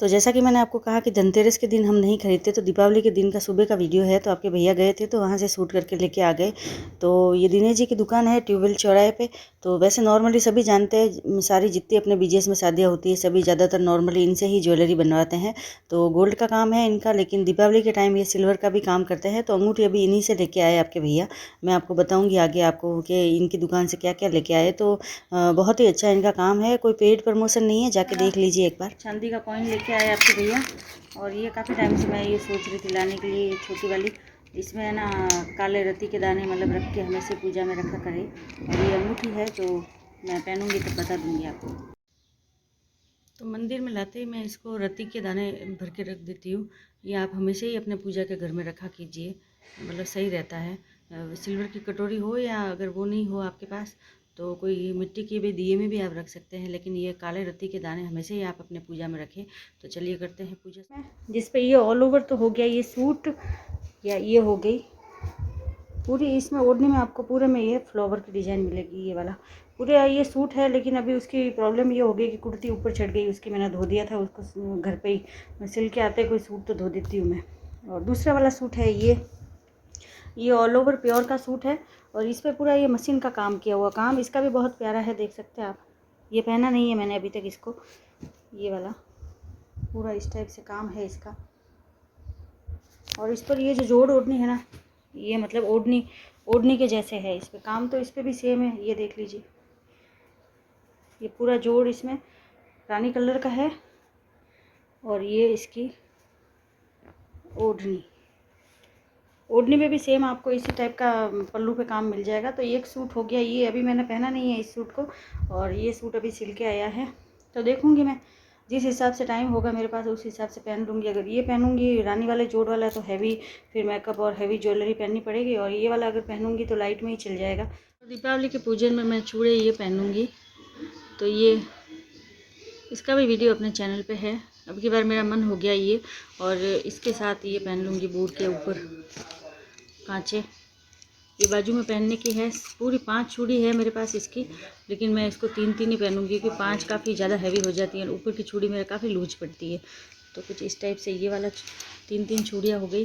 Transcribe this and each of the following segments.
तो जैसा कि मैंने आपको कहा कि धनतेरस के दिन हम नहीं खरीदते, तो दीपावली के दिन का सुबह का वीडियो है। तो आपके भैया गए थे तो वहाँ से शूट करके लेके आ गए। तो ये दिनेश जी की दुकान है ट्यूबवेल चौराहे पे। तो वैसे नॉर्मली सभी जानते हैं, सारी जितनी अपने बीजेस में शादियाँ होती है सभी ज़्यादातर नॉर्मली इनसे ही ज्वेलरी बनवाते हैं। तो गोल्ड का काम है इनका, लेकिन दीपावली के टाइम ये सिल्वर का भी काम करते हैं। तो अंगूठी अभी इन्हीं से लेके आए आपके भैया। मैं आपको बताऊँगी आगे आपको कि इनकी दुकान से क्या क्या लेके आए। तो बहुत ही अच्छा इनका काम है, कोई पेड प्रमोशन नहीं है, जाके देख लीजिए एक बार। चांदी का कॉइन लेके आए आपके भैया, और ये काफ़ी टाइम से मैं ये सोच रही थी लाने के लिए, ये छोटी वाली। इसमें है ना काले रत्ती के दाने मतलब रख के हमेशा पूजा में रखा करें। और ये अंगूठी है जो मैं पहनूंगी तो बता दूंगी आपको। तो मंदिर में लाते ही मैं इसको रत्ती के दाने भर के रख देती हूँ। ये आप हमेशा ही अपने पूजा के घर में रखा कीजिए, मतलब सही रहता है। सिल्वर की कटोरी हो या अगर वो नहीं हो आपके पास तो कोई मिट्टी के भी दिए में भी आप रख सकते हैं, लेकिन ये काले रत्ती के दाने हमेशा ही आप अपने पूजा में रखें। तो चलिए करते हैं पूजा। जिस पे ये ऑल ओवर तो हो गया ये सूट, या ये हो गई पूरी, इसमें ओढ़ने में आपको पूरे में ये फ्लावर की डिज़ाइन मिलेगी, ये वाला पूरे ये सूट है। लेकिन अभी उसकी प्रॉब्लम ये हो गई कि कुर्ती ऊपर चढ़ गई उसकी, मैंने धो दिया था उसको घर पे ही। मैं सिल के आते कोई सूट तो धो देती हूँ मैं। और दूसरा वाला सूट है ये ऑल ओवर प्योर का सूट है, और इस पर पूरा ये मशीन का काम किया हुआ, काम इसका भी बहुत प्यारा है, देख सकते हैं आप। ये पहना नहीं है मैंने अभी तक इसको, ये वाला पूरा इस टाइप से काम है इसका। और इस पर ये जो जोड़ ओढ़नी है ना, ये मतलब ओढ़नी के जैसे है इस पर काम। तो इस पर भी सेम है, ये देख लीजिए। ये पूरा जोड़ इसमें रानी कलर का है, और ये इसकी ओढ़नी में भी सेम आपको इसी टाइप का पल्लू पे काम मिल जाएगा। तो एक सूट हो गया ये, अभी मैंने पहना नहीं है इस सूट को, और ये सूट अभी सिल के आया है। तो देखूंगी मैं जिस हिसाब से टाइम होगा मेरे पास उस हिसाब से पहन लूँगी। अगर ये पहनूंगी रानी वाले जोड़ वाला तो हैवी फिर मेकअप और हैवी ज्वेलरी पहननी पड़ेगी, और ये वाला अगर पहनूंगी तो लाइट में ही चल जाएगा। तो दीपावली के पूजन में मैं चूड़े ये पहनूंगी, तो ये इसका भी वीडियो अपने चैनल पे है। अब की बार मेरा मन हो गया ये, और इसके साथ ये पहन लूँगी बूट के ऊपर कांचे। ये बाजू में पहनने की है, पूरी 5 चूड़ी है मेरे पास इसकी, लेकिन मैं इसको 3 ही पहनूंगी क्योंकि 5 काफ़ी ज़्यादा हैवी हो जाती है, ऊपर की चूड़ी मेरा काफ़ी लूज पड़ती है। तो कुछ इस टाइप से ये वाला 3 चूड़ियाँ हो गई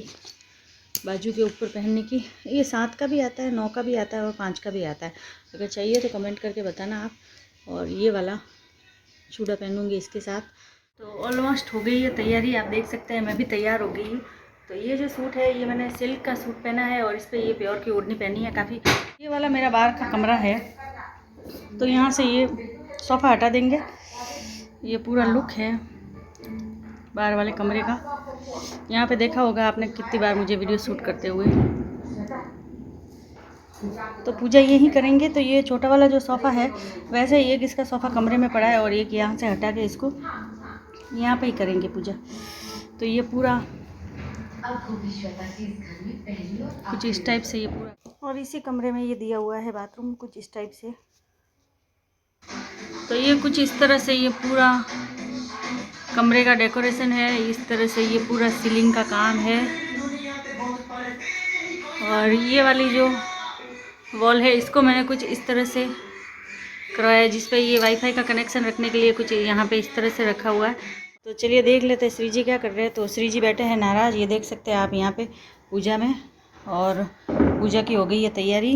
बाजू के ऊपर पहनने की। ये 7 का भी आता है, 9 का भी आता है और 5 का भी आता है, अगर चाहिए तो कमेंट करके बताना आप। और ये वाला चूड़ा पहनूंगी इसके साथ। तो ऑलमोस्ट हो गई है तैयारी, आप देख सकते हैं मैं भी तैयार हो गई हूँ। तो ये जो सूट है ये मैंने सिल्क का सूट पहना है, और इस पर ये प्योर की ओढ़नी पहनी है काफ़ी। ये वाला मेरा बाहर का कमरा है, तो यहाँ से ये सोफ़ा हटा देंगे। ये पूरा लुक है बाहर वाले कमरे का। यहाँ पे देखा होगा आपने कितनी बार मुझे वीडियो शूट करते हुए। तो पूजा यहीं करेंगे। तो ये छोटा वाला जो सोफ़ा है, वैसे एक इसका सोफ़ा कमरे में पड़ा है, और एक यहाँ से हटा के इसको यहाँ पे ही करेंगे पूजा। तो ये पूरा कुछ इस टाइप से ये पूरा, और इसी कमरे में ये दिया हुआ है बाथरूम कुछ इस टाइप से। तो ये कुछ इस तरह से ये पूरा कमरे का डेकोरेशन है, इस तरह से ये पूरा सीलिंग का काम है। और ये वाली जो वॉल है इसको मैंने कुछ इस तरह से करवाया है, जिस पे ये वाईफाई का कनेक्शन रखने के लिए कुछ यहाँ पे इस तरह से रखा हुआ है। तो चलिए देख लेते हैं श्री जी क्या कर रहे हैं। तो श्री जी बैठे हैं नाराज, ये देख सकते हैं आप यहाँ पे पूजा में, और पूजा की हो गई है तैयारी।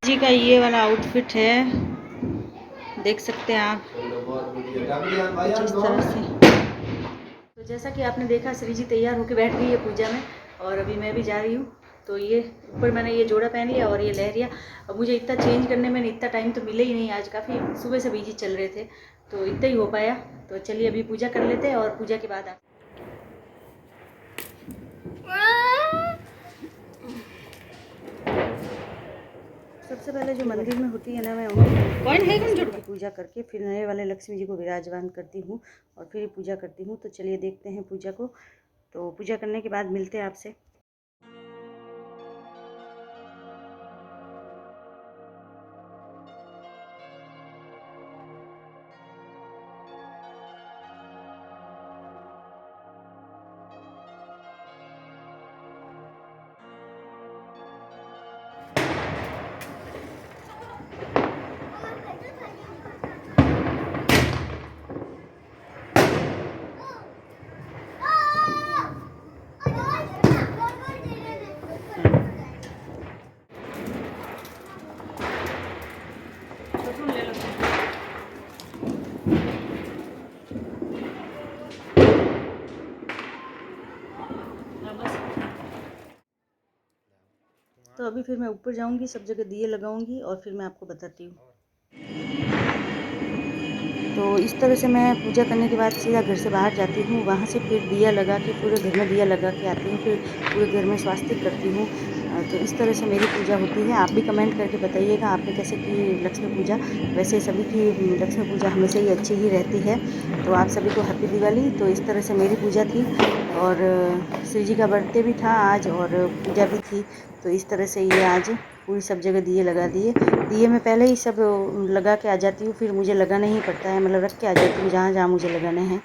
जी का ये वाला आउटफिट है, देख सकते हैं आप कुछ इस तरह से। तो जैसा कि आपने देखा श्री जी तैयार होकर बैठ गई है पूजा में, और अभी मैं भी जा रही हूँ। तो ये ऊपर मैंने ये जोड़ा पहन लिया और ये लहरिया। अब मुझे इतना चेंज करने में इतना टाइम तो मिले ही नहीं, आज काफ़ी सुबह से बिजी चल रहे थे, तो इतना ही हो पाया। तो चलिए अभी पूजा कर लेते हैं, और पूजा के बाद आप सबसे पहले जो मंदिर में होती है ना, मैं उनकी की पूजा करके फिर नए वाले लक्ष्मी जी को विराजमान करती हूँ, और फिर पूजा करती हूँ। तो चलिए देखते हैं पूजा को। तो पूजा करने के बाद मिलते हैं आपसे। तो अभी फिर मैं ऊपर जाऊंगी, सब जगह दिए लगाऊंगी और फिर मैं आपको बताती हूँ। तो इस तरह से मैं पूजा करने के बाद सीधा घर से बाहर जाती हूँ, वहाँ से फिर दिया लगा के पूरे घर में दिया लगा के आती हूँ, फिर पूरे घर में स्वास्तिक करती हूँ। तो इस तरह से मेरी पूजा होती है। आप भी कमेंट करके बताइएगा आपने कैसे की लक्ष्मी पूजा। वैसे सभी की लक्ष्मी पूजा हमेशा ही अच्छी ही रहती है। तो आप सभी को हैप्पी दिवाली। तो इस तरह से मेरी पूजा थी और श्री जी का बर्थडे भी था आज और पूजा भी थी। तो इस तरह से ये आज पूरी सब जगह दिए लगा दिए। दिए मैं पहले ही सब लगा के आ जाती हूँ, फिर मुझे लगाना ही पड़ता है, मतलब रख के आ जाती हूँ जहाँ जहाँ मुझे लगाने हैं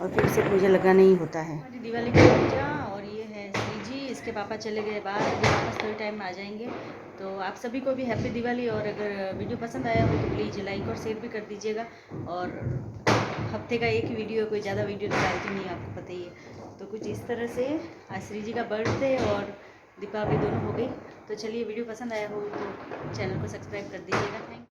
और फिर से मुझे लगाना ही होता है। हमारी दिवाली की पूजा। और ये है श्री जी, इसके पापा चले गए बाहर, अभी वापस थोड़ी टाइम में आ जाएंगे। तो आप सभी को भी हैप्पी दिवाली। और अगर वीडियो पसंद आया हो तो प्लीज़ लाइक और शेयर भी कर दीजिएगा। और हफ्ते का एक ही वीडियो, कोई ज़्यादा वीडियो तो डालती नहीं, आपको पता ही है। तो कुछ इस तरह से आज श्री जी का बर्थडे और दीपावली दोनों हो गई। तो चलिए, वीडियो पसंद आया हो तो चैनल को सब्सक्राइब कर दीजिएगा। थैंक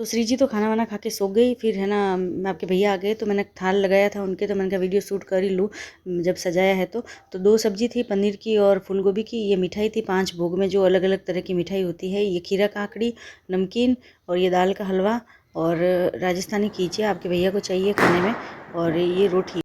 तो श्री जी तो खाना वाना खा के सो गई। फिर है ना, आपके भैया आ गए तो मैंने थाल लगाया था उनके, तो मैंने कहा वीडियो शूट कर ही लूँ जब सजाया है तो दो सब्जी थी, पनीर की और फूल गोभी की। ये मिठाई थी 5 भोग में, जो अलग अलग तरह की मिठाई होती है। ये खीरा काकड़ी, नमकीन और ये दाल का हलवा और राजस्थानी खींचे आपके भैया को चाहिए खाने में। और ये रोटी।